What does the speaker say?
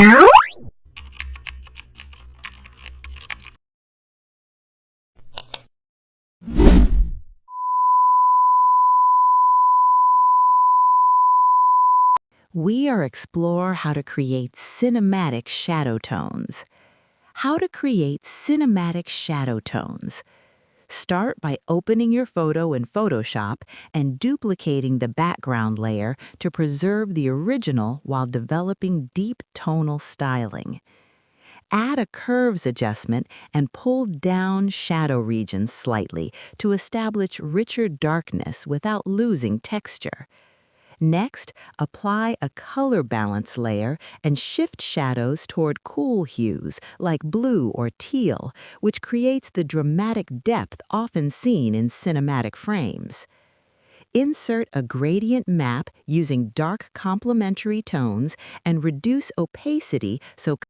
We are explore how to create cinematic shadow tones. How to create cinematic shadow tones. Start by opening your photo in Photoshop and duplicating the background layer to preserve the original while developing deep tonal styling. Add a curves adjustment and pull down shadow regions slightly to establish richer darkness without losing texture. Next, apply a color balance layer and shift shadows toward cool hues like blue or teal, which creates the dramatic depth often seen in cinematic frames. Insert a gradient map using dark complementary tones and reduce opacity so